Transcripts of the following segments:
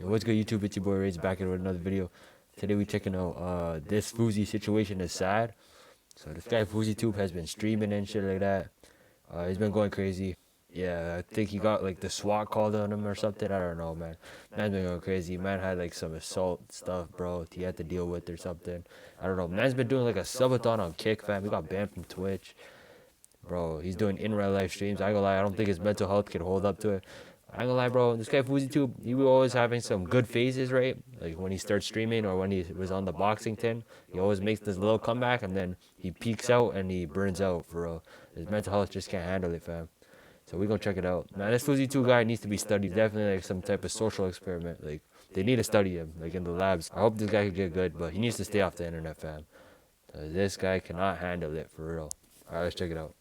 What's good, YouTube? It's your boy Ray's back here with another video. Today we checking out this Fousey situation is sad. So this guy FouseyTUBE has been streaming and shit like that. He's been going crazy. Yeah, I think he got like the SWAT called on him or something. I don't know, man. Man's been going crazy. Man had like some assault stuff, bro. He had to deal with or something. I don't know. Man's been doing like a subathon on Kick, fam. He got banned from Twitch. Bro, he's doing in real life streams. I ain't gonna lie, I don't think his mental health can hold up to it. I ain't gonna lie, bro. This guy FouseyTUBE, he was always having some good phases, right? Like when he starts streaming or when he was on the boxing tin, he always makes this little comeback and then he peaks out and he burns out, for real. His mental health just can't handle it, fam. So we gonna check it out. Man, this FouseyTUBE guy needs to be studied. Definitely like some type of social experiment. Like they need to study him, like in the labs. I hope this guy can get good, but he needs to stay off the internet, fam. This guy cannot handle it, for real. Alright, let's check it out.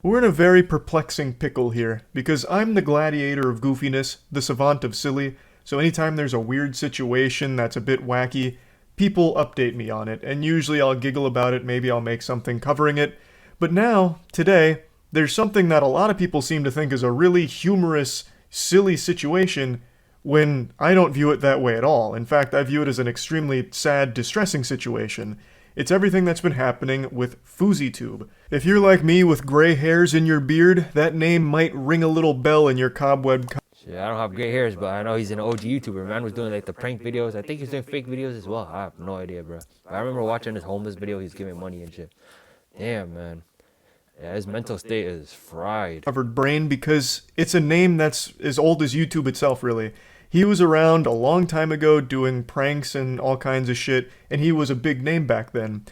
We're in a very perplexing pickle here, because I'm the gladiator of goofiness, the savant of silly, so anytime there's a weird situation that's a bit wacky, people update me on it, and usually I'll giggle about it, maybe I'll make something covering it. But now, today, there's something that a lot of people seem to think is a really humorous, silly situation, when I don't view it that way at all. In fact, I view it as an extremely sad, distressing situation. It's everything that's been happening with FouseyTUBE. If you're like me with gray hairs in your beard, that name might ring a little bell in your cobweb. Shit, I don't have gray hairs, but I know he's an OG YouTuber. Man was doing like the prank videos. I think he's doing fake videos as well. I have no idea, bro. I remember watching his homeless video. He's giving money and shit. Damn, man. Yeah, his mental state is fried. Covered brain, because it's a name that's as old as YouTube itself, really. He was around a long time ago doing pranks and all kinds of shit, and he was a big name back then.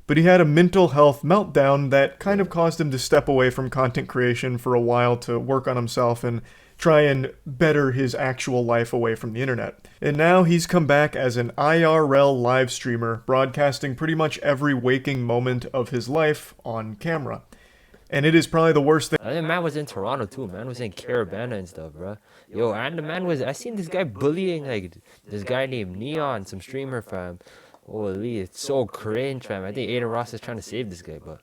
But he had a mental health meltdown that kind of caused him to step away from content creation for a while to work on himself and try and better his actual life away from the internet. And now he's come back as an IRL live streamer, broadcasting pretty much every waking moment of his life on camera. And it is probably the worst thing. I think man was in Toronto too. Man was in Carabana and stuff, bro. Yo, and the man was. I seen this guy bullying like this guy named Neon, some streamer, fam. Holy, it's so cringe, fam. I think Aiden Ross is trying to save this guy, but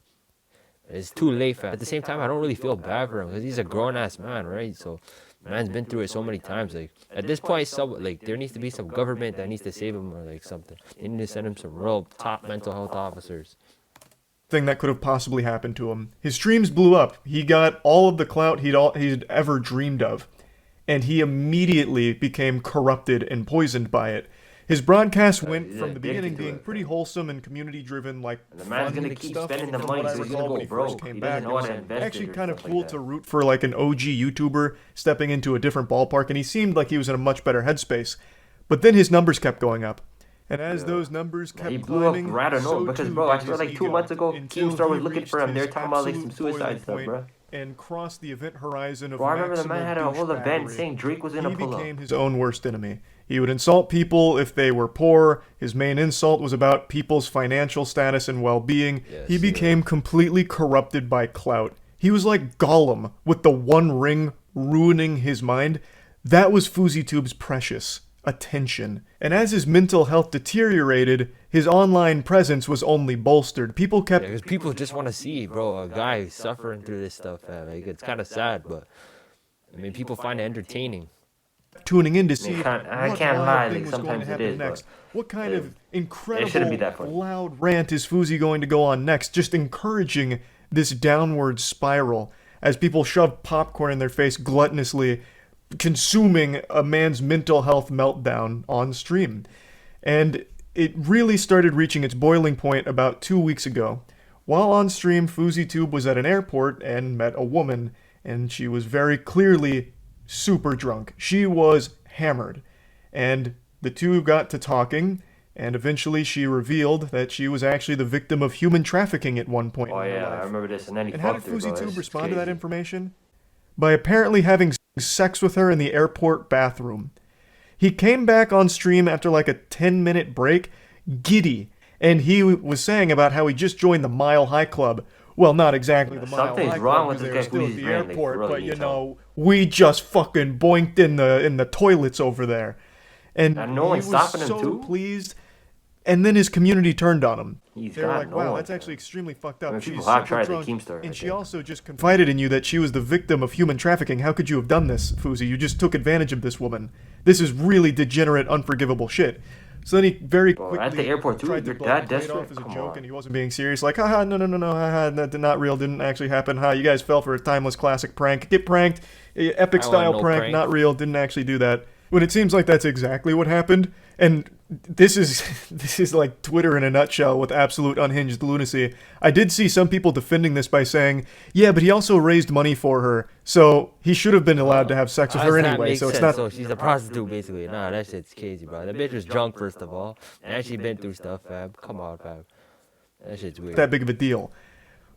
it's too late, fam. At the same time, I don't really feel bad for him because he's a grown ass man, right? So man's been through it so many times. Like at this point, there needs to be some government that needs to save him or like something. They need to send him some real top mental health officers. Thing that could have possibly happened to him. His streams blew up. He got all of the clout he'd ever dreamed of, and he immediately became corrupted and poisoned by it. His broadcast went from the beginning being pretty wholesome and community-driven, like the man's gonna keep spending the money, so he's gonna go broke. He doesn't know how to invest. Actually, kind of cool to root for like an OG YouTuber stepping into a different ballpark, and he seemed like he was in a much better headspace. But then his numbers kept going up. And as those numbers kept climbing, he blew up, I don't know, because bro, I feel like 2 months ago, Keemstar was looking for him. They're talking about like some suicide stuff, bro. And crossed the event horizon of bro, I remember the man had a whole event saying Drake was gonna pull up. He became his own worst enemy. He would insult people if they were poor. His main insult was about people's financial status and well-being. Yes, he became completely corrupted by clout. He was like Gollum with the One Ring ruining his mind. That was FouseyTUBE's precious attention. And as his mental health deteriorated, his online presence was only bolstered. People kept... because people just want to see, bro, a guy suffering through this stuff, man. Like, it's kind of sad, but, I mean, people find it entertaining. Tuning in to see I can't lie, like, sometimes it is, next. What kind of It shouldn't be that incredible, funny. loud rant is Fousey going to go on next, just encouraging this downward spiral as people shove popcorn in their face gluttonously, consuming a man's mental health meltdown on stream. And it really started reaching its boiling point about 2 weeks ago. While on stream, FouseyTUBE was at an airport and met a woman, and she was very clearly super drunk. She was hammered. And the two got to talking, and eventually she revealed that she was actually the victim of human trafficking at one point in her life. I remember this, and then he how did fucked her, bro. FouseyTUBE It's respond to that crazy. information? By apparently having sex with her in the airport bathroom. He came back on stream after like a 10-minute break, giddy, and he was saying about how he just joined the Mile High Club. Well, not exactly the Mile High Club because they were still at the airport, but you know, we just fucking boinked in the toilets over there. And no one's stopping him, he was so too? pleased. and then his community turned on him. They were like, wow, that's actually extremely fucked up. I mean, She's people have super tried the drunk, Keemstar, and I she think. also just confided in you that she was the victim of human trafficking. How could you have done this, Fousey? You just took advantage of this woman. This is really degenerate, unforgivable shit. So then he very quickly at the airport too, tried to you're that play it desperate? off as a Come joke, on. and he wasn't being serious. Like, haha, no, haha, that not real, didn't actually happen. Ha, you guys fell for a timeless classic prank. Get pranked, epic I style want no prank, prank. not real, didn't actually do that. When it seems like that's exactly what happened, and this is like Twitter in a nutshell with absolute unhinged lunacy. I did see some people defending this by saying, yeah, but he also raised money for her, so he should have been allowed to have sex with How her does that anyway. make So it's sense? not. So she's a prostitute, basically. Nah, that shit's crazy, bro. That bitch was drunk, first of all. And she been through stuff, fam. Come on, fam. That shit's weird. That big of a deal.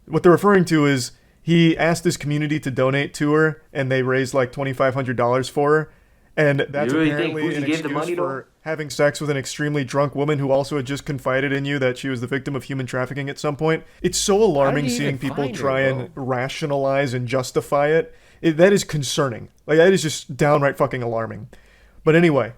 What they're referring to is he asked his community to donate to her, and they raised like $2,500 for her. And that's You really think apparently Fousey an gave the excuse money, for having sex with an extremely drunk woman who also had just confided in you that she was the victim of human trafficking at some point. It's so alarming you seeing even people find her, try and bro? rationalize and justify it. That is concerning. Like, that is just downright fucking alarming. But anyway,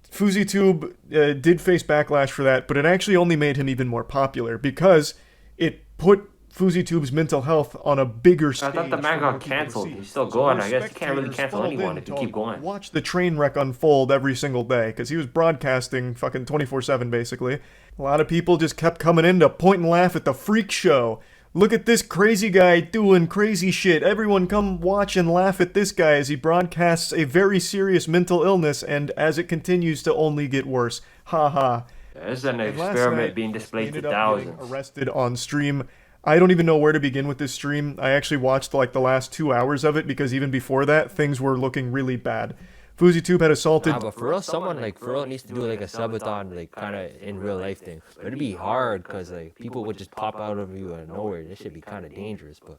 FouseyTUBE did face backlash for that, but it actually only made him even more popular because it put FouseyTUBE's mental health on a bigger stage. I thought the man for more got people to canceled. see. He's still So going. more I guess you can't really spectators cancel funneled anyone in if you to keep going. Watch the train wreck unfold every single day because he was broadcasting fucking 24/7 basically. A lot of people just kept coming in to point and laugh at the freak show. Look at this crazy guy doing crazy shit. Everyone come watch and laugh at this guy as he broadcasts a very serious mental illness and as it continues to only get worse. Ha ha. Yeah, this is an And last experiment night, being he displayed to ended up getting thousands. arrested on stream. I don't even know where to begin with this stream. I actually watched like the last 2 hours of it because even before that, things were looking really bad. FouseyTUBE had assaulted. Nah, but for real, someone like for real needs to do like a subathon, like kind of in real life thing. But it'd be hard because like people would just pop out of you out of nowhere. This should be kind of dangerous. But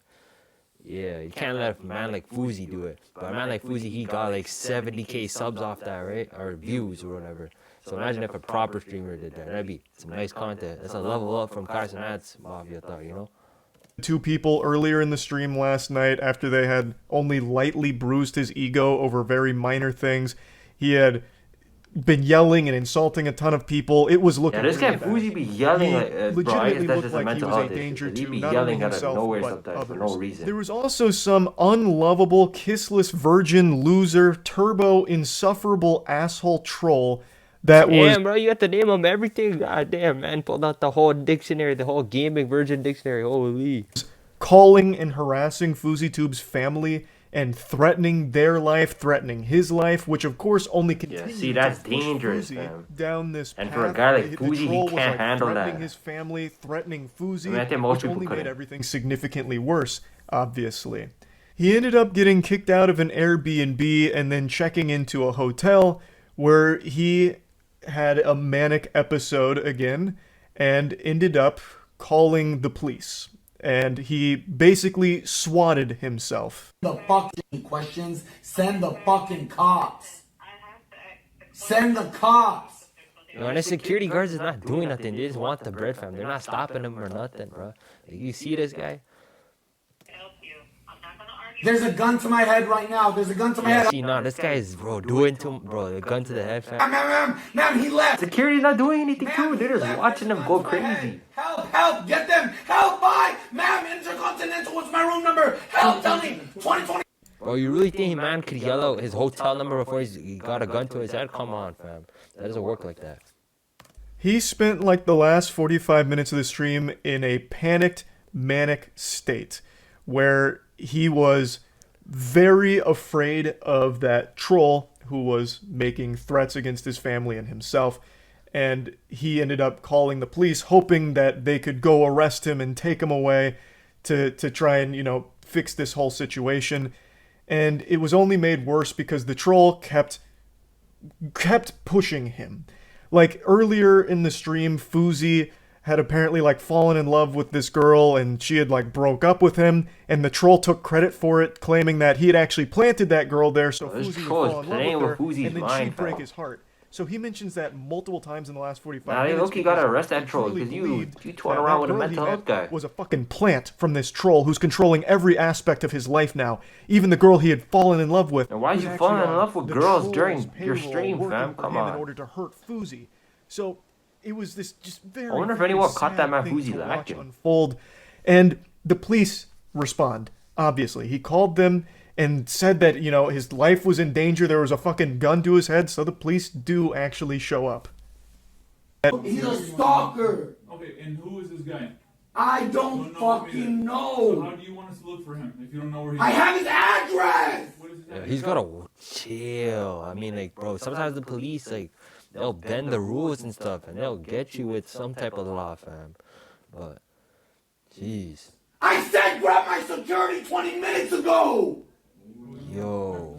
yeah, you can't let a man like Fousey do it. But a man like Fousey, he got like 70K subs off that, right? Or views or whatever. So imagine if a proper streamer did that. That'd be some nice content. That's a level up from Carson Ads Mafia thought, you know? Two people earlier in the stream last night after they had only lightly bruised his ego over very minor things. He had been yelling and insulting a ton of people. It was looking Yeah, this guy really bad. Fousey be yelling He like, bro, I guess legitimately that's looked just a like he mental was a health danger issue. He to be not only yelling out of himself nowhere but sometimes for others. no reason. There was also some unlovable, kissless virgin loser, turbo, insufferable asshole troll that was Damn, bro, you have to name them everything. God damn, man. Pulled out the whole dictionary, the whole gaming virgin dictionary. Holy. calling and harassing FouseyTUBE's family and threatening their life, threatening his life, which of course only continued see, that's to push dangerous, Fousey man. down this And path. for a guy like The Fousey, he troll was, can't like, handle threatening that. his family, threatening Fousey, I mean, I think most which people only made couldn't. everything significantly worse, obviously. He ended up getting kicked out of an Airbnb and then checking into a hotel where he had a manic episode again and ended up calling the police. And he basically swatted himself. The fucking questions, send the fucking cops. Send the cops. You know, and the security guards is not doing nothing. They just want the bread, fam. They're not stopping him or nothing, bro. Like, you see this guy? There's a gun to my head right now. There's a gun to my Yeah, head. see, no, this guy is, bro, doing to him, bro. The gun to the head, fam. Ma'am, he left. Security's not doing anything Ma'am, too. he They're just left. watching There's them a go gun to my head. crazy. Help, get them. Help, bye. Ma'am, Intercontinental, what's my room number? Help, tell me. 2020. Bro, you really think man could yell out his hotel number before he got a gun to his head? Come on, fam. That doesn't work like that. He spent like the last 45 minutes of the stream in a panicked, manic state where he was very afraid of that troll who was making threats against his family and himself. And he ended up calling the police, hoping that they could go arrest him and take him away to try and, you know, fix this whole situation. And it was only made worse because the troll kept pushing him. Like earlier in the stream, Fousey had apparently like fallen in love with this girl and she had like broke up with him, and the troll took credit for it, claiming that he had actually planted that girl there so This Fousey would troll is fall in playing love with with her, Fousey's and then mind, she'd break fam. his heart. So he mentions that multiple times in the last 45 Nah, they minutes. low-key gotta because arrest that he troll, truly 'cause you believed touring that around that with a girl he mental met health guy. was a fucking plant from this troll who's controlling every aspect of his life now. Even the girl he had fallen in love with. And why was you actually falling in on love with the girls troll's during your payroll stream, working fam? for Come him on. in order to hurt Fousey. So it was this just very. I wonder if very anyone caught sad that man thing Fousey to watch lacking. unfold, and the police respond. Obviously, he called them and said that his life was in danger. There was a fucking gun to his head, so the police do actually show up. He's a stalker. Okay, and who is this guy? I don't fucking So know. how do you want us to look for him if you don't know where he is? I have his address. What is his Yeah, address? he's gotta chill. I mean, like, bro, sometimes the police, like, they'll bend the rules and stuff, and they'll get you with some type of law, fam. But, jeez. I said grab my security 20 minutes ago. Yo.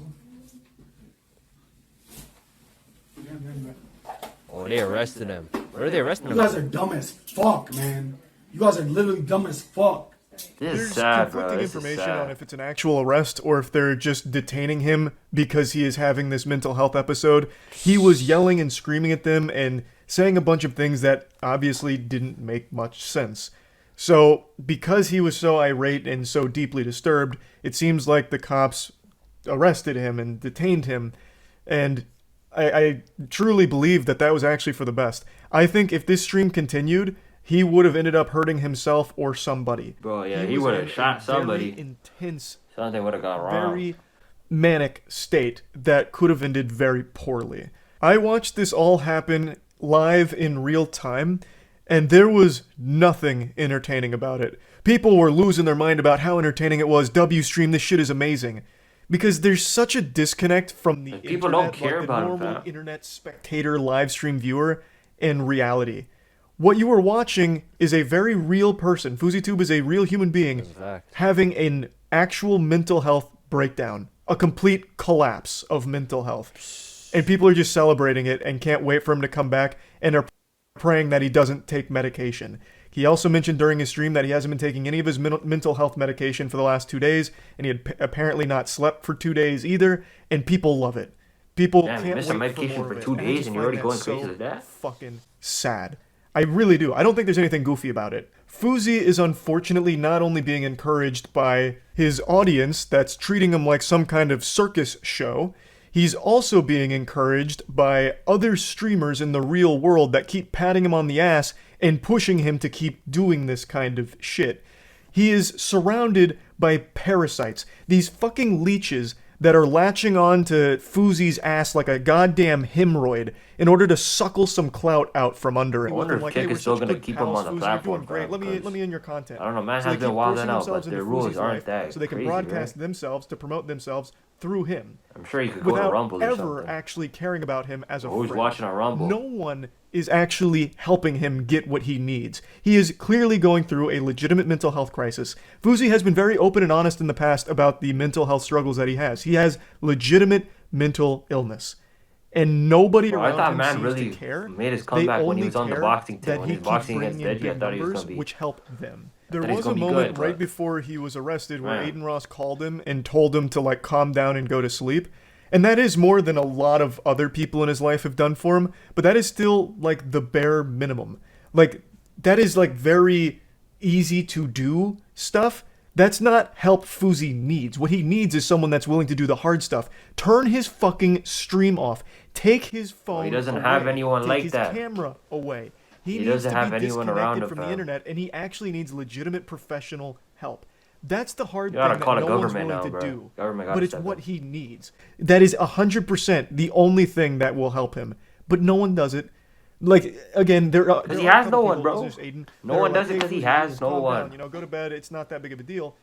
Oh, they arrested him. Where are they arresting him? You guys are dumb as fuck, man. You guys are literally dumb as fuck. This There's is sad, bro. conflicting This is information on sad. if it's an actual arrest or if they're just detaining him because he is having this mental health episode. He was yelling and screaming at them and saying a bunch of things that obviously didn't make much sense. So, because he was so irate and so deeply disturbed, it seems like the cops arrested him and detained him. And I truly believe that was actually for the best. I think if this stream continued, he would have ended up hurting himself or somebody. Bro, yeah, he was would in have a shot somebody. Very intense, Something would have gone wrong. very manic state that could have ended very poorly. I watched this all happen live in real time, and there was nothing entertaining about it. People were losing their mind about how entertaining it was. W-stream, this shit is amazing. Because there's such a disconnect from the Like, people internet, don't care like the about it, normal fam. internet spectator live stream viewer, and reality. What you are watching is a very real person. FouseyTUBE is a real human being That's a fact. having an actual mental health breakdown, a complete collapse of mental health. And people are just celebrating it and can't wait for him to come back and are praying that he doesn't take medication. He also mentioned during his stream that he hasn't been taking any of his mental health medication for the last 2 days, and he had apparently not slept for 2 days either, and people love it. People Damn, you can't missed wait some medication more for of it. 2 And I days just and you're find already going so crazy like that? fucking sad. I really do. I don't think there's anything goofy about it. Fousey is unfortunately not only being encouraged by his audience that's treating him like some kind of circus show, he's also being encouraged by other streamers in the real world that keep patting him on the ass and pushing him to keep doing this kind of shit. He is surrounded by parasites, these fucking leeches that are latching on to Fousey's ass like a goddamn hemorrhoid in order to suckle some clout out from under him. I wonder if Like, Kick hey, we're is still such gonna good keep him pals, on the Fousey, you're platform, doing great. fam, Let me because in your content. I don't know, man So they has been keep wilding forcing out, themselves but the into rules Fousey's aren't life that so they can crazy, broadcast right? themselves to promote themselves through him I'm sure you could go to without Rumble or ever something. actually caring about him as a Who's friend. watching on Rumble? No one is actually helping him get what he needs. He is clearly going through a legitimate mental health crisis. Fousey has been very open and honest in the past about the mental health struggles that he has. He has legitimate mental illness. And nobody Bro, I around thought him man seems really to care. made his They comeback when he only was on the care boxing that team. When he he was keeps boxing against bringing in Deji, I big thought he was numbers, gonna be. which help them. There thought he was was a gonna be moment good, right but- before he was arrested where Man. Aiden Ross called him and told him to like calm down and go to sleep. And that is more than a lot of other people in his life have done for him, but that is still like the bare minimum. Like that is like very easy to do stuff. That's not help Fousey needs. What he needs is someone that's willing to do the hard stuff. Turn his fucking stream off. Take his phone. he doesn't away. have anyone Take like his that. camera away. He He needs doesn't to have be anyone around disconnected him, from the fam. internet, and he actually needs legitimate professional help. That's the hard You gotta thing call that the no one's government willing now, to bro. do. Government gotta But it's step what in. he needs. That is 100% the only thing that will help him. But no one does it. Like again, there are Because there he are a has couple no one, people, bro. listeners, Aiden, No that are one like, does it "Hey, 'cause he Fousey, has just no calm one." down, you know, go to bed. It's not that big of a deal.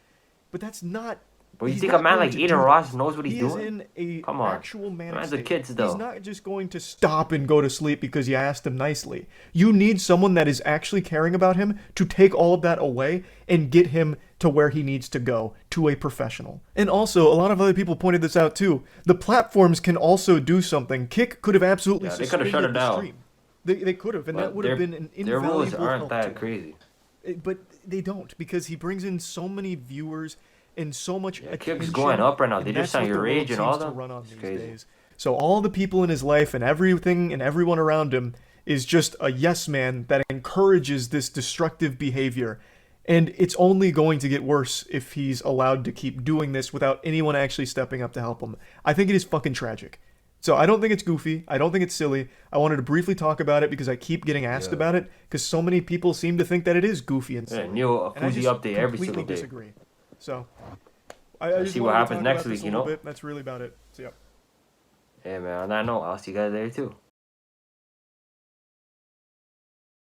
But that's not. But you he's think not a man going like to Aiden do Ross that. knows what he's He doing? is in a Come on. actual manic Man's a state. kid still. He's not just going to stop and go to sleep because you asked him nicely. You need someone that is actually caring about him to take all of that away and get him to where he needs to go, to a professional. And also, a lot of other people pointed this out too. The platforms can also do something. Kick could have absolutely Yeah, they could have suspended shut it the down. stream. They could have, and that would have been an Their invaluable rules aren't help that to him. crazy. But they don't, because he brings in so many viewers and so much Yeah, attention. Kick's going up right now. and They just that's saw what the your world age and all seems to them. run on It's these crazy. days. So all the people in his life and everything and everyone around him is just a yes man that encourages this destructive behavior. And it's only going to get worse if he's allowed to keep doing this without anyone actually stepping up to help him. I think it is fucking tragic. So I don't think it's goofy. I don't think it's silly. I wanted to briefly talk about it because I keep getting asked Yeah. about it because so many people seem to think that it is goofy and silly. Yeah, new And I Fousey just update every completely single day. disagree. So I Let's just see what wanted to happens talk next about this week, a you little know? bit. That's really about it. So yeah. Yeah, man. On that note, I'll see you guys later too.